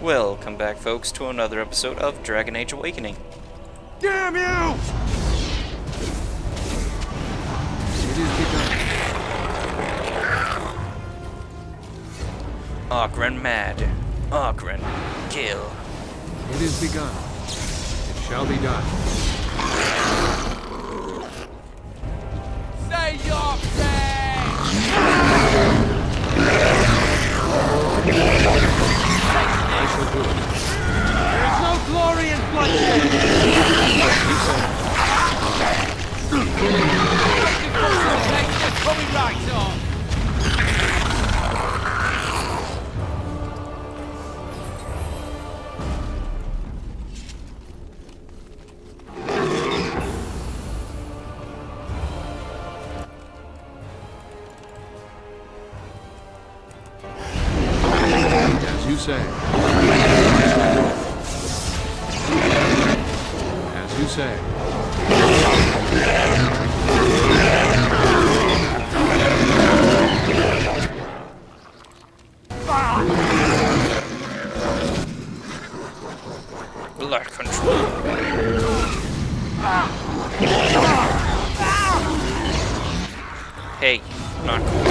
Welcome back, folks, to another episode of Dragon Age Awakening. Damn you! It is begun. Ogren mad. Ogren kill. It is begun. It shall be done. Say your thing! I shall do it. There is no glory in bloodshed! Coming right on! As you say. As you say. Blood control. Hey, not cool.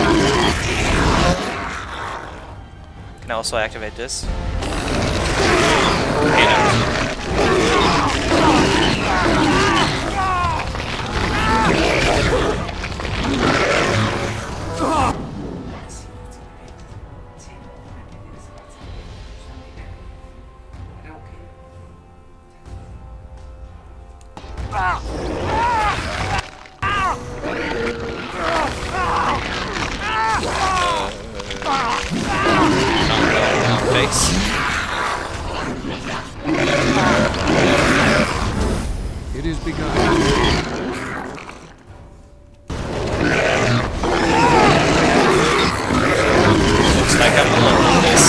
Can I also activate this? Hey, no. Face. It is begun. Looks like I'm alone on this.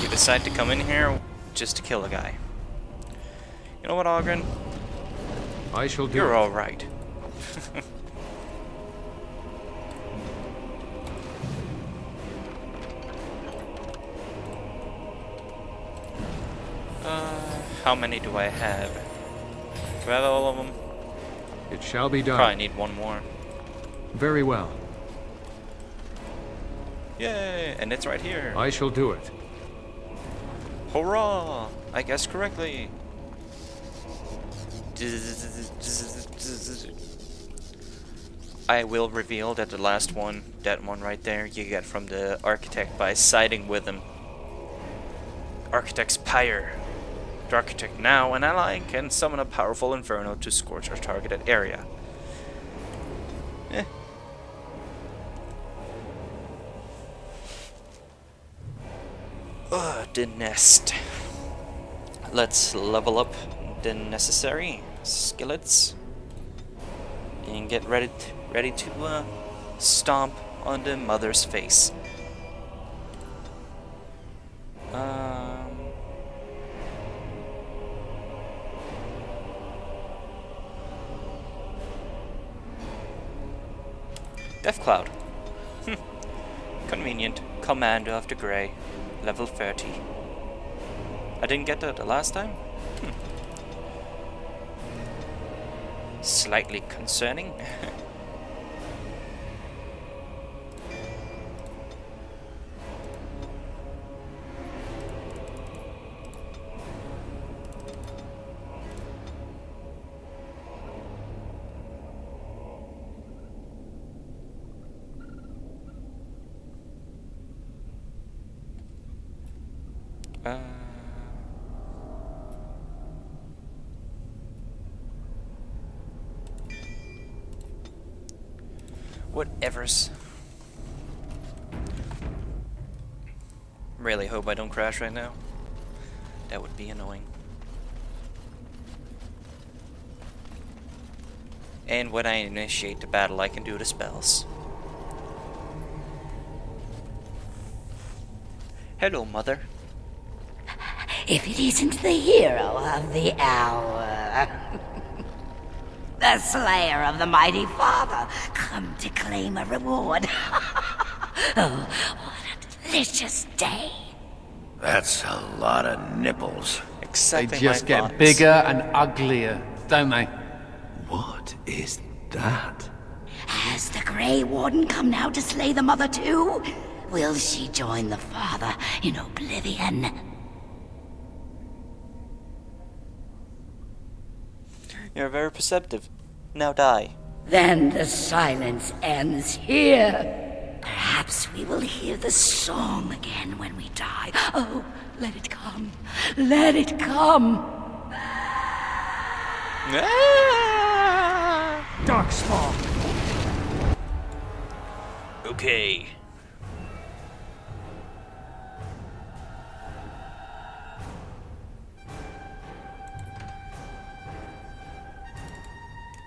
You decide to come in here just to kill a guy. You know what, Ogren? I shall do You're it. all right. How many do I have? Do I have all of them? It shall be done. Probably need one more. Very well. Yay! And it's right here. I shall do it. Hurrah! I guessed correctly. I will reveal that the last one, that one right there, you get from the architect by siding with him. Architect's pyre. The architect, now an ally, can summon a powerful inferno to scorch a targeted area. The nest. Let's level up the necessary skillets and get ready to stomp on the mother's face. Death Cloud. Convenient. Commander of the Grey. Level 30. I didn't get that the last time? Slightly concerning. Whatever's. Really hope I don't crash right now. That would be annoying. And when I initiate the battle, I can do the spells. Hello, Mother. if it isn't the hero of the hour. The slayer of the mighty father, come to claim a reward. Oh, what a delicious day. That's a lot of nipples. Exactly They just my get thoughts. bigger and uglier, don't they? What is that? Has the Grey Warden come now to slay the mother too? Will she join the father in oblivion? You're very perceptive. Now die. Then the silence ends here. Perhaps we will hear the song again when we die. Oh, let it come. Let it come. Darkspawn. Okay.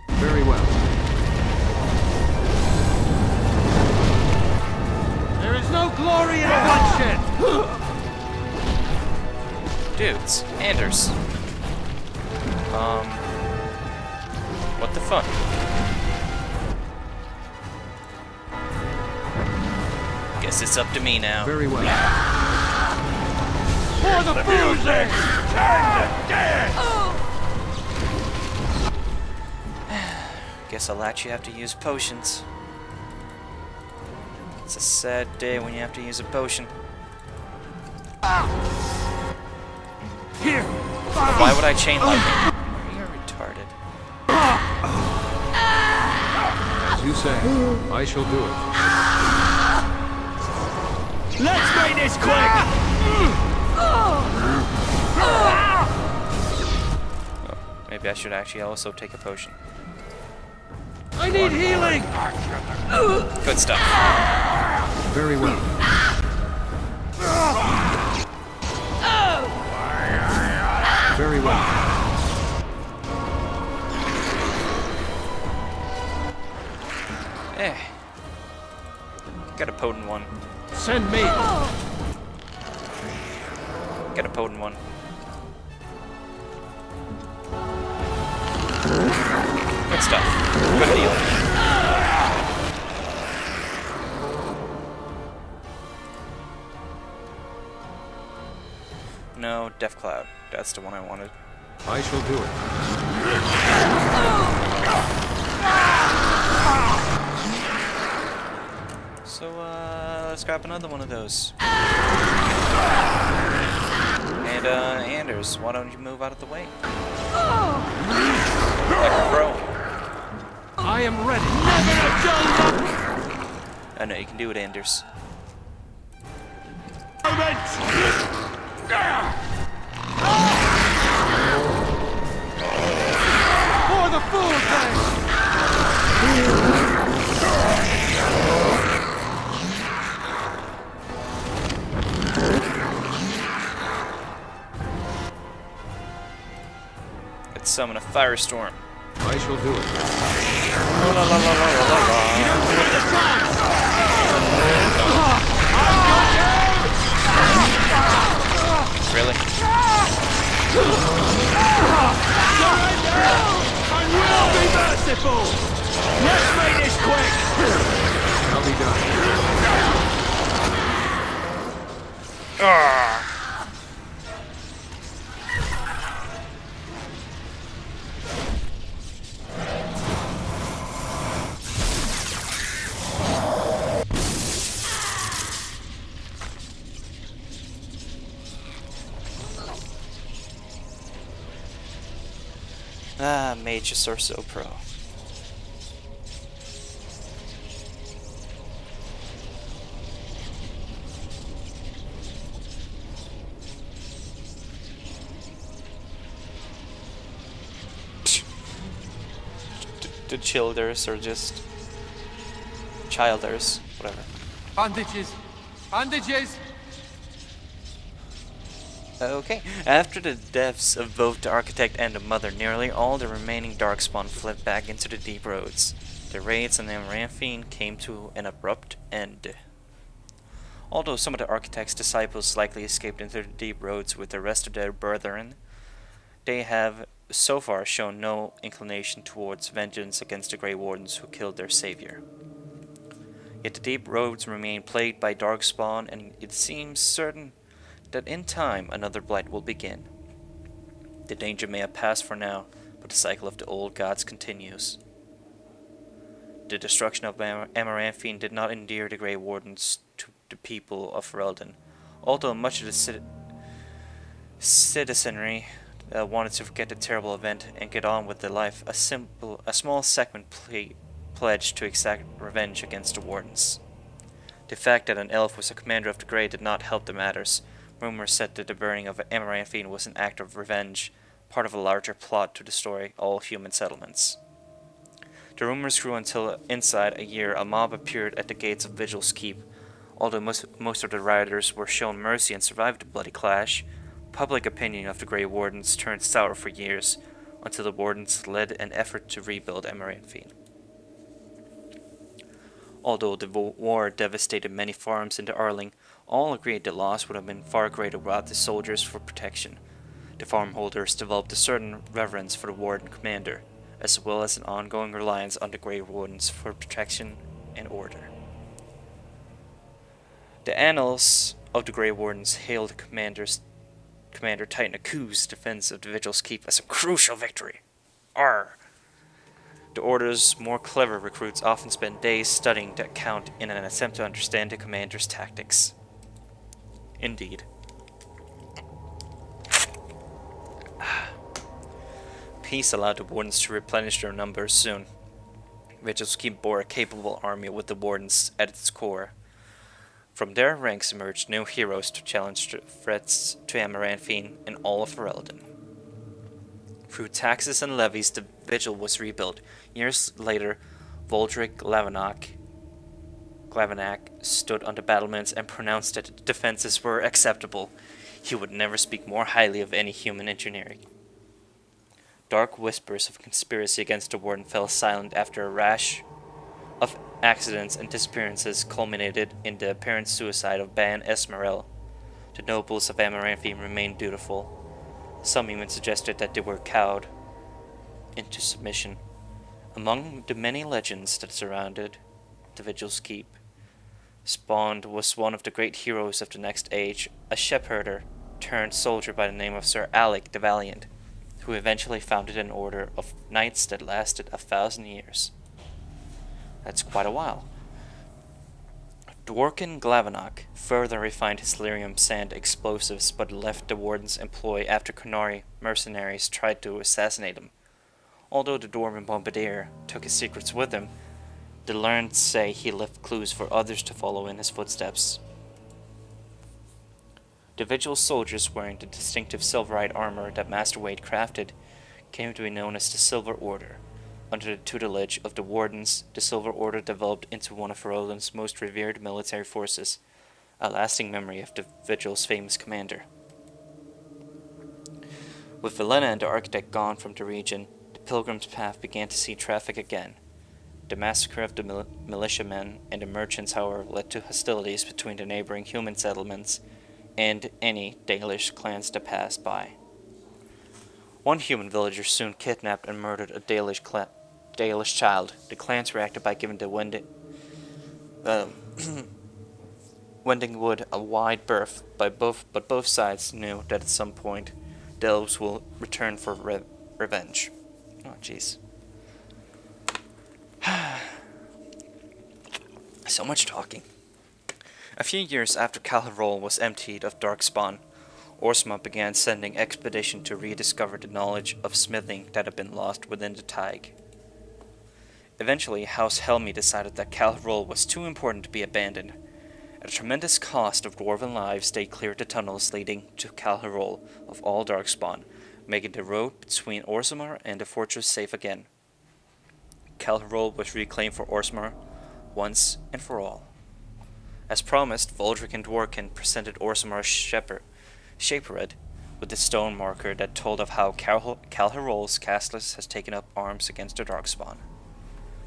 Very well. There is no glory in bloodshed. Dudes, Anders. What the fuck? Guess it's up to me now. Very well. For the music! Time to dance! Guess I'll actually have to use potions. It's a sad day when you have to use a potion. Here. Why would I chain lightning? You're retarded. As you say, I shall do it. Let's make this quick! Oh, maybe I should actually also take a potion. I need healing. Good stuff. Very well. Very well. Eh. Got a potent one. Send me. Got a potent one. Good stuff. Good deal. No, Death Cloud. That's the one I wanted. I shall do it. So, let's grab another one of those. And, Anders, why don't you move out of the way? Like a pro. I am ready. I know you can do it, Anders. For the fool thing. Let's summon a firestorm. I shall do it. Really? I will be merciful! Let's make this quick! I'll be done. Ah, mages are so pro. The childers are just childers, whatever. Bandages. Bandages. Okay. After the deaths of both the architect and the mother, nearly all the remaining darkspawn fled back into the deep roads. The raids on Amarantine came to an abrupt end. Although some of the architect's disciples likely escaped into the deep roads with the rest of their brethren, they have so far shown no inclination towards vengeance against the Grey Wardens who killed their savior. Yet the deep roads remain plagued by darkspawn, and it seems certain that in time another blight will begin. The danger may have passed for now, but the cycle of the old gods continues. The destruction of Amaranthine did not endear the Grey Wardens to the people of Ferelden, although much of the citizenry wanted to forget the terrible event and get on with their life. A small segment pledged to exact revenge against the Wardens. The fact that an elf was a commander of the Grey did not help the matters. Rumors said that the burning of Amaranthine was an act of revenge, part of a larger plot to destroy all human settlements. The rumors grew until inside a year a mob appeared at the gates of Vigil's Keep. Although most of the rioters were shown mercy and survived the bloody clash, public opinion of the Grey Wardens turned sour for years, until the Wardens led an effort to rebuild Amaranthine. Although the war devastated many farms in the Arling, all agreed the loss would have been far greater without the soldiers for protection. The farmholders developed a certain reverence for the Warden commander, as well as an ongoing reliance on the Grey Wardens for protection and order. The annals of the Grey Wardens hail the Commander Titanaku's defense of the Vigil's Keep as a crucial victory. Arr! The Order's more clever recruits often spend days studying the account in an attempt to understand the Commander's tactics. Indeed. Peace allowed the Wardens to replenish their numbers soon. Vigil's Keep bore a capable army with the Wardens at its core. From their ranks emerged new heroes to challenge the threats to Amaranthine and all of Ferelden. Through taxes and levies, the Vigil was rebuilt. Years later, Voldric Glavanac stood on the battlements and pronounced that the defenses were acceptable. He would never speak more highly of any human engineering. Dark whispers of conspiracy against the Warden fell silent after a rash of accidents and disappearances culminated in the apparent suicide of Ban Esmerel. The nobles of Amaranthine remained dutiful. Some even suggested that they were cowed into submission. Among the many legends that surrounded the Vigil's Keep, Spond was one of the great heroes of the next age, a shepherd turned soldier by the name of Sir Alec the Valiant, who eventually founded an order of knights that lasted 1,000 years. That's quite a while. Dworkin Glavanac further refined his lyrium sand explosives, but left the Warden's employ after Qunari mercenaries tried to assassinate him. Although the Dwarven Bombardier took his secrets with him, the learned say he left clues for others to follow in his footsteps. The Vigil soldiers wearing the distinctive silverite armor that Master Wade crafted came to be known as the Silver Order. Under the tutelage of the Wardens, the Silver Order developed into one of Ferelden's most revered military forces, a lasting memory of the Vigil's famous commander. With Villaina and the Architect gone from the region, the Pilgrim's Path began to see traffic again. The massacre of the militiamen and the merchants, however, led to hostilities between the neighboring human settlements and any Dalish clans that passed by. One human villager soon kidnapped and murdered a Dalish child. The clans reacted by giving the Wending Wood a wide berth, but both sides knew that at some point the elves will return for revenge. Oh, jeez. So much talking. A few years after Calharol was emptied of darkspawn, Orsma began sending expedition to rediscover the knowledge of smithing that had been lost within the Tig. Eventually, House Helmi decided that Calharol was too important to be abandoned. At a tremendous cost of dwarven lives, they cleared the tunnels leading to Calharol of all darkspawn, making the road between Orzammar and the fortress safe again. Calharol was reclaimed for Orzammar once and for all. As promised, Voldric and Dworkin presented Orsammar's Shapered with the stone marker that told of how Calharol's castless has taken up arms against the Darkspawn.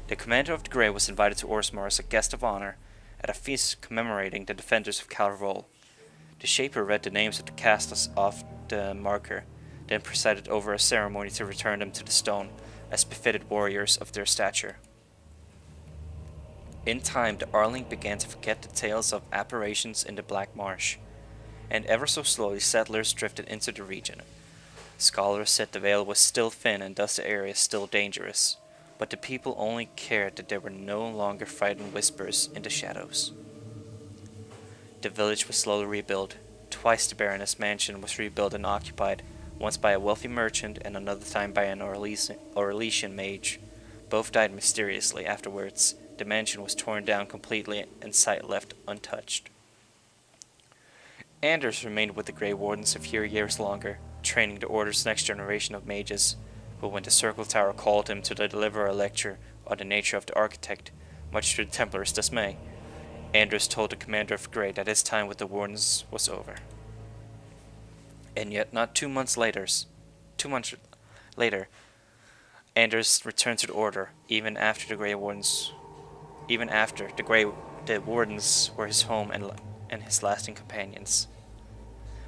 The commander of the Grey was invited to Orzammar as a guest of honor at a feast commemorating the defenders of Calrol. The Shaper read the names of the castles off the marker, then presided over a ceremony to return them to the stone, as befitted warriors of their stature. In time, the Arling began to forget the tales of apparitions in the Black Marsh, and ever so slowly settlers drifted into the region. Scholars said the veil was still thin and thus the area still dangerous, but the people only cared that there were no longer frightened whispers in the shadows. The village was slowly rebuilt. Twice the Baroness' mansion was rebuilt and occupied, once by a wealthy merchant and another time by an Orlesian mage. Both died mysteriously afterwards. The mansion was torn down completely and site left untouched. Anders remained with the Grey Wardens a few years longer, training the Order's next generation of mages, but when the Circle Tower called him to deliver a lecture on the nature of the architect, much to the Templars' dismay, Anders told the commander of Grey that his time with the Wardens was over. And yet, not 2 months later, Anders returned to the Order, even after the Wardens were his home and his lasting companions.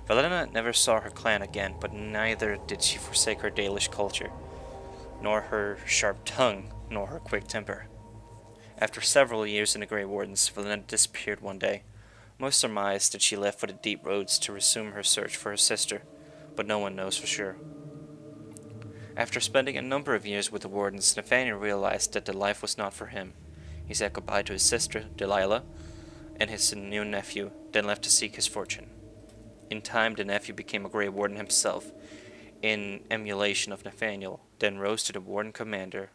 Valenna never saw her clan again, but neither did she forsake her Dalish culture, nor her sharp tongue, nor her quick temper. After several years in the Grey Wardens, Valenna disappeared one day. Most surmised that she left for the deep roads to resume her search for her sister, but no one knows for sure. After spending a number of years with the Wardens, Nathaniel realized that the life was not for him. He said goodbye to his sister, Delilah, and his new nephew, then left to seek his fortune. In time, the nephew became a Grey Warden himself, in emulation of Nathaniel, then rose to the Warden Commander.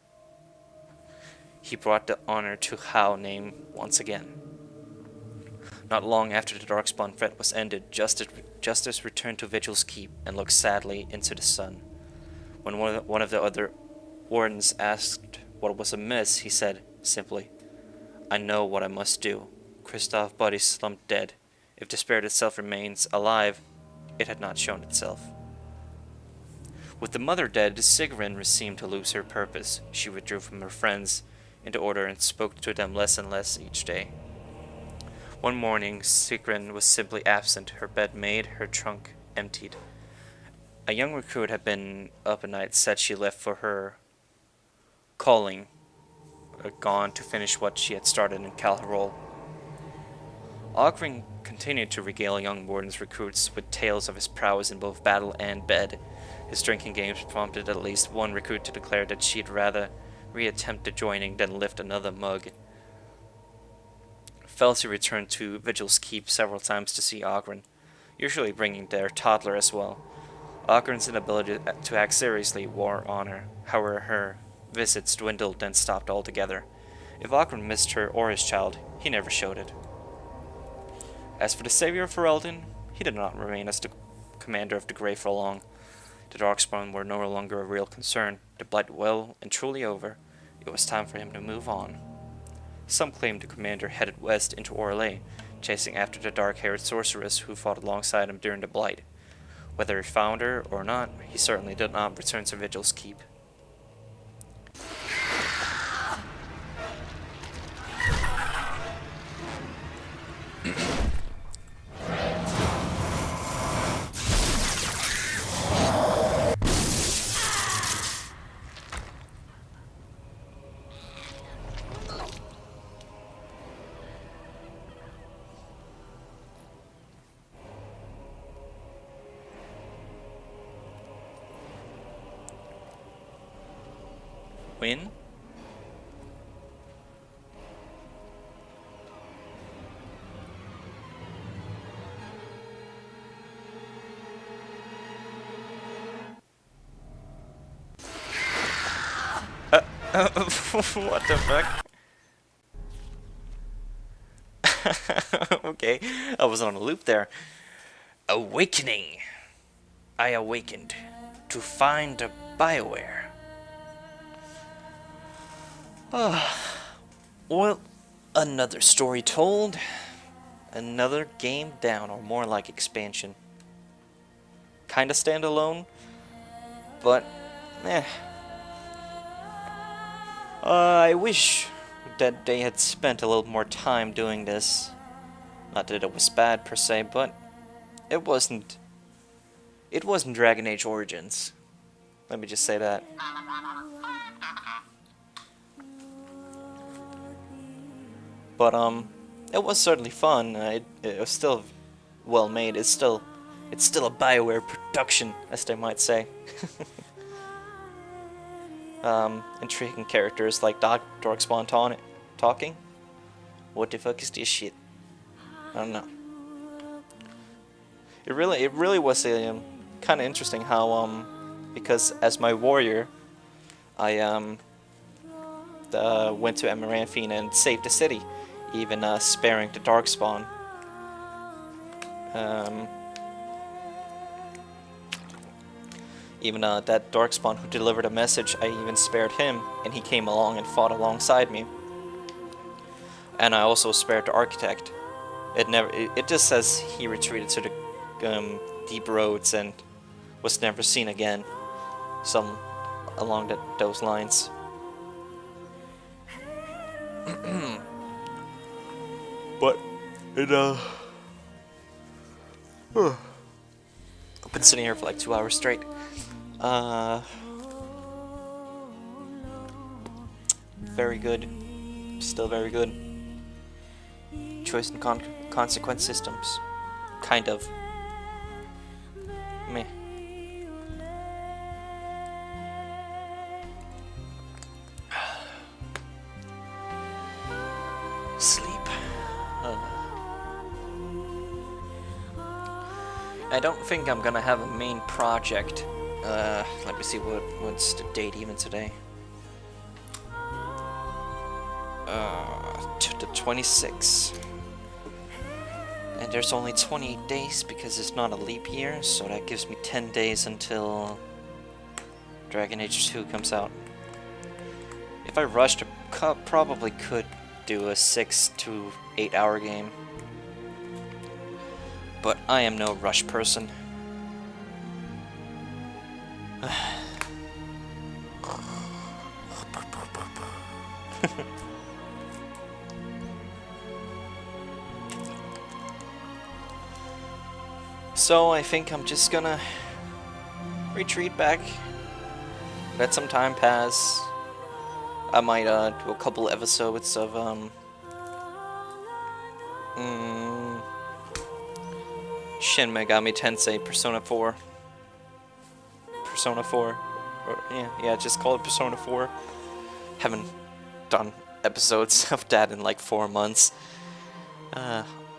He brought the honor to Howe name once again. Not long after the Darkspawn threat was ended, Justice returned to Vigil's Keep and looked sadly into the sun. When one of the other Wardens asked what was amiss, he said, simply, "I know what I must do. Kristoff's body slumped dead. If the spirit itself remains alive, it had not shown itself." With the mother dead, Sigrun seemed to lose her purpose. She withdrew from her friends in the Order and spoke to them less and less each day. One morning, Sigrun was simply absent, her bed made, her trunk emptied. A young recruit had been up at night, said she left for her calling, gone to finish what she had started in Calharol. Ogrin continued to regale young Warden's recruits with tales of his prowess in both battle and bed. His drinking games prompted at least one recruit to declare that she'd rather reattempt the joining than lift another mug. Felsi returned to Vigil's Keep several times to see Ogrin, usually bringing their toddler as well. Ogrin's inability to act seriously wore on her. However, her visits dwindled and stopped altogether. If Ogrin missed her or his child, he never showed it. As for the savior of Ferelden, he did not remain as the commander of the Grey for long. The Darkspawn were no longer a real concern. The Blight well and truly over. It was time for him to move on. Some claimed the commander headed west into Orlais, chasing after the dark-haired sorceress who fought alongside him during the Blight. Whether he found her or not, he certainly did not return to Vigil's Keep. Win? What the fuck? Okay, I was on a loop there. Awakening. I awakened to find a Bioware. Well, another story told. Another game down, or more like expansion. Kinda standalone, but I wish that they had spent a little more time doing this. Not that it was bad per se, but it wasn't Dragon Age Origins. Let me just say that. But it was certainly fun. It was still well made. It's still a BioWare production, as they might say. Intriguing characters like Darkspawn talking. What the fuck is this shit? I don't know. It really was kind of interesting how because as my warrior, I went to Amaranthine and saved the city, even sparing the Darkspawn. Even that Darkspawn who delivered a message, I even spared him, and he came along and fought alongside me. And I also spared the Architect. It just says he retreated to the deep roads and was never seen again. Some along those lines. But it I've been sitting here for like 2 hours straight. Very good. Still very good. Choice and consequence systems. Kind of. Meh. Sleep. I don't think I'm gonna have a main project. Let me see what's the date even today. To the 26th. And there's only 28 days because it's not a leap year, so that gives me 10 days until Dragon Age 2 comes out. If I rushed, I probably could do a 6 to 8 hour game. But I am no rush person. So I think I'm just gonna retreat back, let some time pass. I might do a couple episodes of Shin Megami Tensei Persona 4. Persona 4. Or, yeah, just call it Persona 4. Haven't done episodes of that in like 4 months.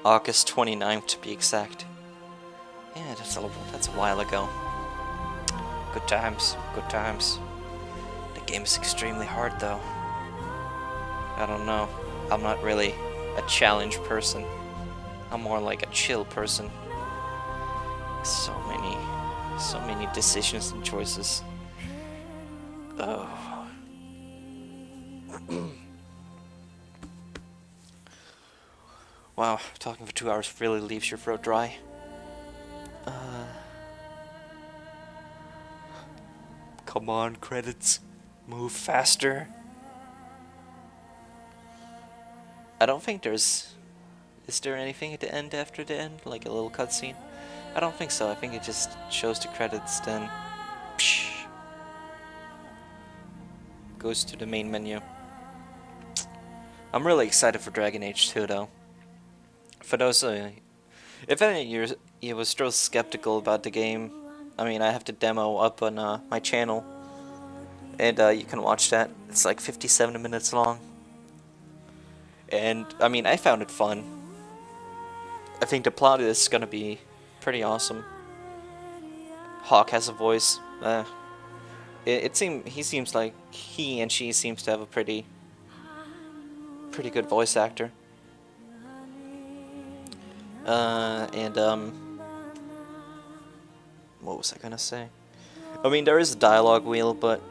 August 29th to be exact. Yeah, that's a while ago. Good times, good times. The game is extremely hard though. I don't know. I'm not really a challenge person. I'm more like a chill person. So many decisions and choices. Oh. Wow, talking for 2 hours really leaves your throat dry. Come on, credits. Move faster. I don't think there's... Is there anything at the end after the end? Like a little cutscene? I don't think so. I think it just shows the credits, then... Psh, goes to the main menu. I'm really excited for Dragon Age 2, though. For those... if any of you was still skeptical about the game, I mean, I have the demo up on my channel, and you can watch that. It's like 57 minutes long. And, I mean, I found it fun. I think the plot is gonna be pretty awesome. Hawk has a voice. He seems like he and she seems to have a pretty good voice actor. What was I gonna say? I mean, there is a dialogue wheel, but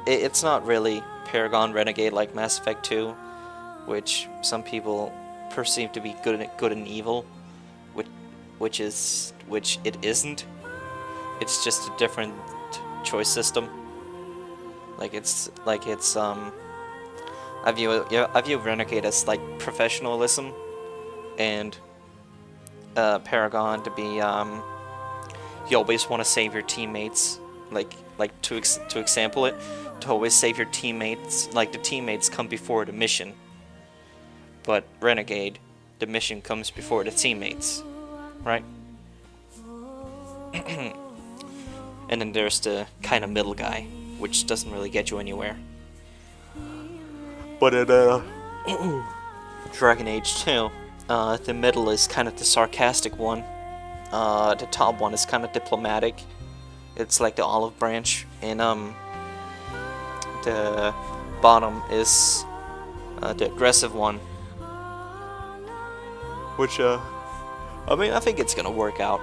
it's not really Paragon Renegade like Mass Effect 2, which some people perceive to be good and evil, which it isn't. It's just a I view Renegade as like professionalism, and Paragon to be you always want to save your teammates, like to example it, to always save your teammates, like the teammates come before the mission. But Renegade, the mission comes before the teammates, right? And then there's the kind of middle guy, which doesn't really get you anywhere. But in Dragon Age 2, the middle is kind of the sarcastic one. The top one is kind of diplomatic. It's like the olive branch, and the bottom is the aggressive one. Which I mean, I think it's gonna work out.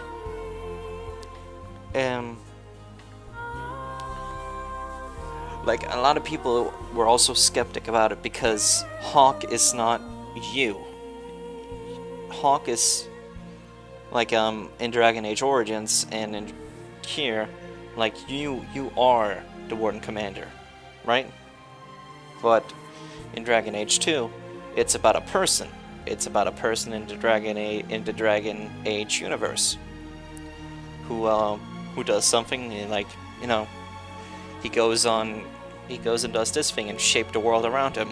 Like, a lot of people were also skeptic about it because Hawk is not you. Hawk is like in Dragon Age Origins and in here, like you are the Warden Commander, right? But in Dragon Age 2, it's about a person. It's about a person in the Dragon Age universe who does something, and, like, you know, he goes and does this thing and shape the world around him.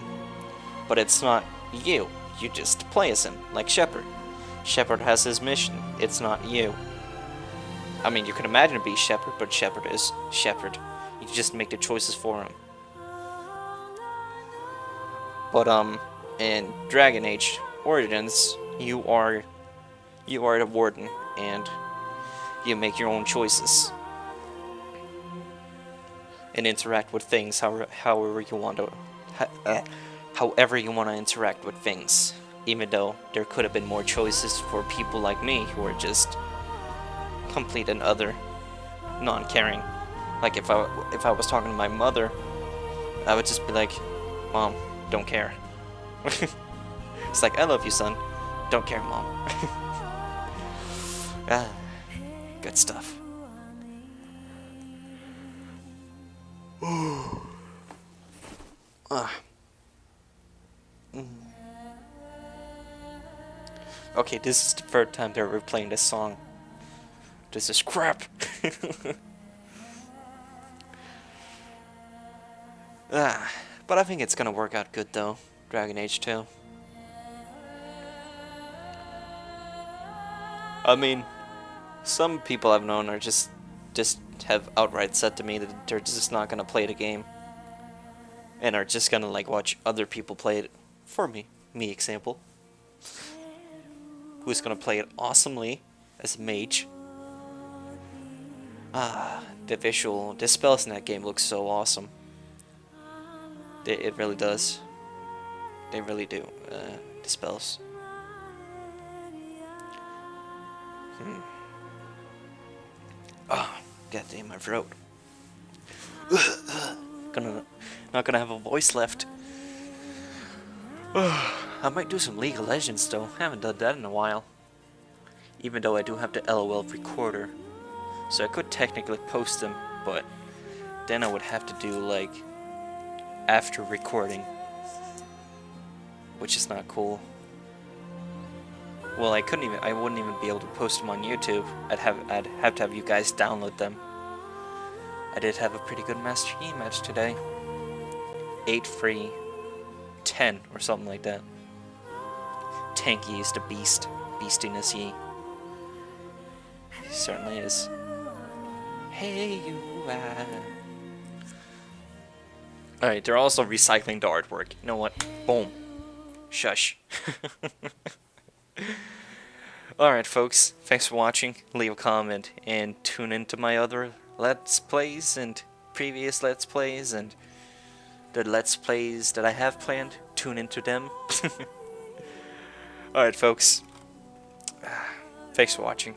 But it's not you. You just play as him, like Shepard. Shepard has his mission. It's not you. I mean, you can imagine it be Shepard, but Shepard is Shepard. You just make the choices for him. But in Dragon Age Origins, you are the Warden, and you make your own choices and interact with things however you want to interact with things. Even though there could have been more choices for people like me who are just complete and utter non-caring. Like, if I was talking to my mother, I would just be like, "Mom, don't care." It's like, "I love you, son. Don't care, Mom." Good stuff. Okay, this is the third time they're replaying this song. This is crap. But I think it's gonna work out good though, Dragon Age 2. I mean, some people I've known are just have outright said to me that they're just not gonna play the game, and are just gonna like watch other people play it for me example, who's gonna play it awesomely as a mage. The spells in that game look so awesome. It really does. They really do. The spells. God damn my throat. Not gonna have a voice left. I might do some League of Legends though. Haven't done that in a while. Even though I do have the LOL recorder, so I could technically post them, but then I would have to do like after recording, which is not cool. Well, I wouldn't even be able to post them on YouTube. I'd have to have you guys download them. I did have a pretty good Master Yi match today. 8 free 10 or something like that. Tanky is the beast. Beastiness Yi. He certainly is. Hey you Alright, they're also recycling the artwork. You know what? Boom. Shush. Alright folks, thanks for watching. Leave a comment and tune into my other Let's Plays and previous Let's Plays and the Let's Plays that I have planned. Tune into them. Alright folks, thanks for watching.